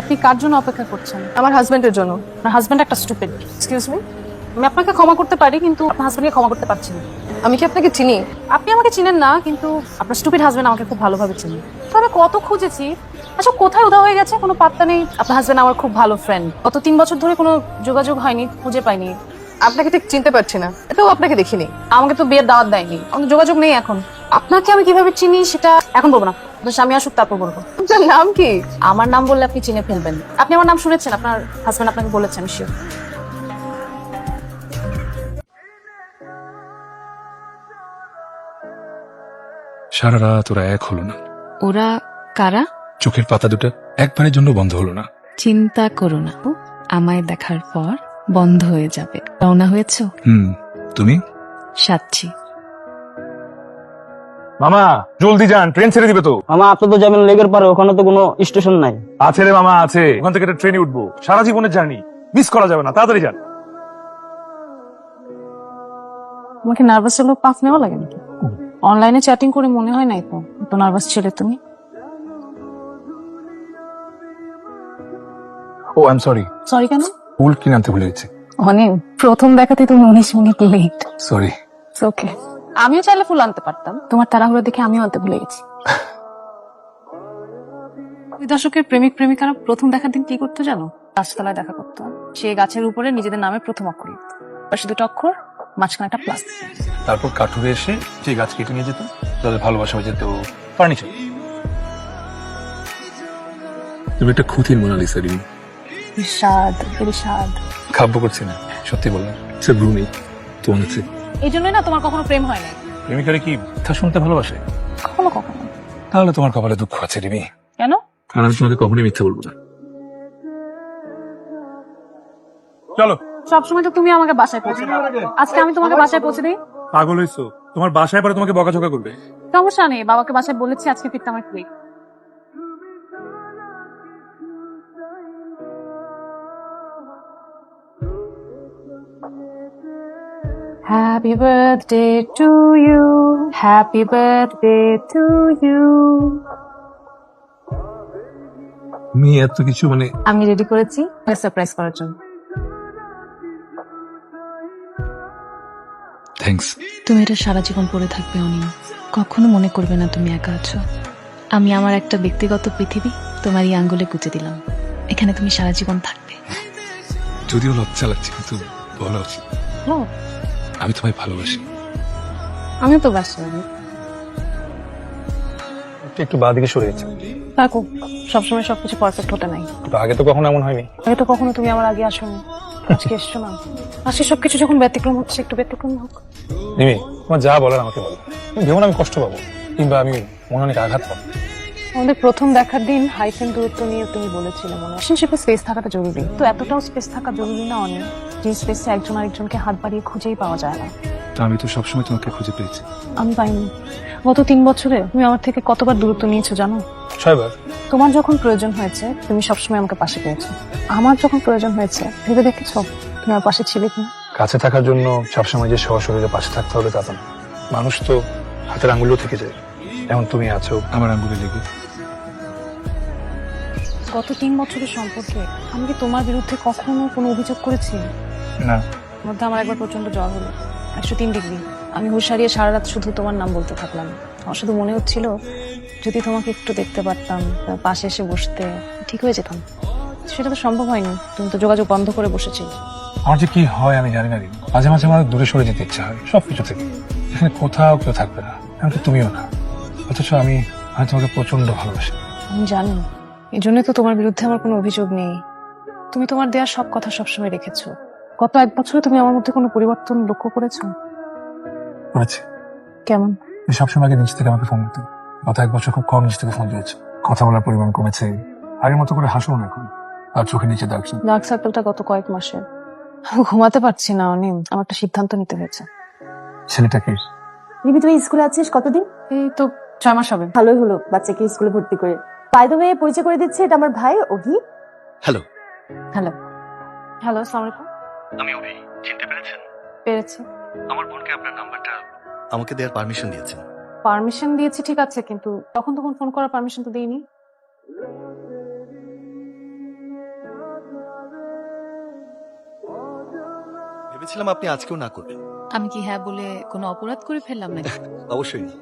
আপনি কার জন্য অপেক্ষা করছেন? আমার হাজবেন্ডের জন্য। আপনার হাজবেন্ড একটা স্টুপিড। এক্সকিউজ মি, আমি আপনাকে ক্ষমা করতে পারি, কিন্তু আপনার হাজবেন্ডকে ক্ষমা করতে পারছি না। আমি কি আপনাকে চিনি? আপনি আমাকে চিনেন না, কিন্তু আপনার স্টুপিড হাজবেন্ড আমাকে খুব ভালোভাবে চিনি। তো আমি কত খুঁজেছি, আচ্ছা কোথায় উধাও হয়ে গেছে কোনো পাত্তা নেই। আপনার হাজবেন্ড আমার খুব ভালো ফ্রেন্ড, গত 3 বছর ধরে কোনো যোগাযোগ হয়নি, খুঁজে পাইনি। আপনাকে ঠিক চিনতে পারছি না, এটাও আপনাকে দেখিনি। আমাকে তো বিয়ের দাওয়াত দেয়নি, কোনো যোগাযোগ নেই এখন। আপনাকে আমি কিভাবে চিনি সেটা এখন বলবো না, আপনার স্বামী আসুক তারপর বলবো। আপনার নাম কি? আমার নাম বললে আপনি চিনে ফেলবেন। আপনি আমার নাম শুনেছেন, আপনার হাজবেন্ড আপনাকে বলেছে, আমি শিওর। সারা রাত ওরা এক হলো না। ওরা কারা? চোখের পাতা দুটো একবারের জন্য বন্ধ হলো না। চিন্তা করো না, আমায় দেখার পর বন্ধ হয়ে যাবে। রওনা হয়েছ? তুমি? সাচ্ছি। মামা জলদি যান, ট্রেন ছেড়ে দিবে তো। মামা আপনি তো যাবেন লেগের পারে, ওখানে তো কোনো স্টেশন নাই। আছে রে মামা, আছে। ওখান থেকে একটা ট্রেনে উঠবো, সারা জীবনের জার্নি মিস করা যাবে না, তাড়াতাড়ি যান। তোমাকে নার্ভাস হলেও পাফ নেওয়া লাগে নাকি? অনলাইনে চ্যাটিং করে মনে হয় নাই তো এত নার্ভাস ছিলে তুমি। ও আই এম সরি। সরি কেন? ফুল কিনে আনতে ভুলে গেছি। অনেক প্রথম দেখাতে তুমি 19 মিনিট লেট। সরি। ওকে, আমিও চাইলে ফুল আনতে পারতাম, তোমার তাড়াহুড়ো দেখে আমিও আনতে ভুলে গেছি। দুই দশকের প্রেমিক প্রেমিকারা প্রথম দেখার দিন কি করতো জানো? গাছতলায় দেখা করতো। সে গাছের উপরে নিজেদের নামে প্রথম অক্ষর লিখত, পাশে দুটো অক্ষর, মাঝখানে একটা প্লাস। তারপর কাঠুরে এসে যে গাছ কেটে নিয়ে যেত, তাদের ভালোবাসা হয়ে যেত ফার্নিচার। তুমি একটা খুঁতির মোনালিসা রিমি। ইরশাদ, ইরশাদ। খাব্য করছি না, সত্যি বললাম। সে ব্রুনি তোমার হচ্ছে। এই জন্যই না তোমার কখনো প্রেম হয় নাই। প্রেমিকারে কি কথা শুনতে ভালোবাসে? কখনো কখনো। তাহলে তোমার কপালে দুঃখ আছে রিমি। কেন? কারণ আমি তোমাকে কখনোই মিথ্যা বলবো না। চলো। সবসময় তো তুমি আমাকে বাসায় পৌঁছে দাও, আজকে আমি তোমাকে বাসায় পৌঁছে দিই। পাগল হইছো? তোমার বাসায় পরে তোমাকে বকাঝকা করবে। সমস্যা নেই, বাবাকে বাসায় বলেছি আজকে ফিরতে আমার quick. Happy birthday to you, happy birthday to you. তুমি এত কিছু মানে। আমি রেডি করেছি সারপ্রাইজ করার জন্য। থ্যাঙ্কস। তুমি এটা সারা জীবন পড়ে থাকবে অনিম, কখনো মনে করবে না তুমি একা আছো। আমি আমার একটা ব্যক্তিগত পৃথিবী তোমার এই আঙ্গুলে গুঁজে দিলাম, এখানে তুমি সারা জীবন থাকবে। যদিও লজ্জা লাগছে, কিন্তু বলা উচিত। আমি তোমায় ভালোবাসি। আমিও তো বাসি। একটু বাঁ দিকে সরে গেছে। থাকো, সবসময় সবকিছু পারফেক্ট হতে নাই। আগে তো কখনো এমন হয়নি। আগে তো কখনো তুমি আমার আগে আসোনি, আজকে এসছো না। আজকে সবকিছু যখন ব্যতিক্রম হচ্ছে, একটু ব্যতিক্রম হোক। রিমি, তোমার যা বলার আমাকে বলো। তুমি ভেবো না আমি কষ্ট পাবো, কিংবা আমি মনে অনেক আঘাত পাবো। আমাদের প্রথম দেখার দিন হাইফেন দূরত্ব নিয়ে তুমি বলেছিলে মনে হয় রিলেশনশিপে স্পেস থাকাটা জরুরি। তো এতটাও স্পেস থাকা জরুরি না অনেক, যে স্পেসে একজন আরেকজনকে হাত বাড়িয়ে খুঁজেই পাওয়া যায় না। আমি তো সবসময় তোমাকে খুঁজে পেয়েছি। আমি পাইনি। গত 3 বছরে তুমি আমার থেকে কতবার দূরত্ব নিয়েছো জানো? 6 বার। তোমার যখন প্রয়োজন হয়েছে তুমি সবসময় আমাকে পাশে পেয়েছো, আমার যখন প্রয়োজন হয়েছে ভেবে দেখেছো তুমি আমার পাশে ছিলে কিনা? কাছে থাকার জন্য সবসময় যে সশরীরে পাশে থাকতে হবে তা তো না। মানুষ তো হাতের আঙ্গুলও থেকে যায়, এমন তুমি আছো আমার আঙ্গুলে লেগে। গত 3 বছরের সম্পর্কে আমি কি তোমার বিরুদ্ধে কখনো কোনো অভিযোগ করেছি? না। মধ্যে আমার একবার প্রচন্ড জ্বর হলো, 103 ডিগ্রি। আমি হুঁশ হারিয়ে সারা রাত শুধু তোমার নাম বলতে থাকলাম। আমার শুধু মনে হচ্ছিল যদি তোমাকে একটু দেখতে পারতাম, পাশে এসে বসতে, ঠিক হয়ে যেতাম। সেটা তো সম্ভব হয়নি, তুমি তো যোগাযোগ বন্ধ করে বসেছিলে। আমার যে কি হয় আমি জানি না রিমি। মাঝে মাঝে আমার দূরে সরে যেতে ইচ্ছা হয় সবকিছু থেকে, এখানে কোথাও কেউ থাকবে না, এমনকি তুমিও না। অথচ আমি তোমাকে প্রচন্ড ভালোবাসি। আমি জানি, এই জন্য তো তোমার বিরুদ্ধে আমার কোনো অভিযোগ নেই। তুমি তোমার দেওয়ার সব কথা সবসময় রেখেছো। গত 1 বছরে তুমি আমার মধ্যে কোনো পরিবর্তন লক্ষ্য করেছো? করেছি। কেমন? তুমি সবসময় আগে নিজ থেকে আমাকে ফোন দিতে, গত 1 বছর খুব কম নিজ থেকে ফোন দিয়েছো। কথা বলার পরিমাণ কমেছে, আগের মতো করে হাসো না এখন, আর চোখে নিচে দাগছে। ডার্ক সার্কেলটা গত কয়েক মাসে। আমি ঘুমাতে পারছি না অনিম, আমার একটা সিদ্ধান্ত নিতে হয়েছে। ছেলেটাকে রিমি তুই স্কুলে আছিস কতদিন? এই তো 6 মাস হবে। ভালোই হলো বাচ্চাকে স্কুলে ভর্তি করে। বাই দ্য ওয়ে পরিচয় করে দিচ্ছে, এটা আমার ভাই অভি। হ্যালো। হ্যালো হ্যালো, আসসালামু আলাইকুম। আমি অভি, চিনতে পেরেছেন? পেরেছি। আমার বোনকে আপনার নাম্বারটা আমাকে দেওয়ার পারমিশন দিয়েছেন। পারমিশন দিয়েছি ঠিক আছে, কিন্তু তখন ফোন করার পারমিশন তো দেইনি। ভেবেছিলাম আপনি আজকেও না করবেন। আমি কি হ্যাঁ বলে কোনো অপরাধ করে ফেললাম নাকি? অবশ্যই না।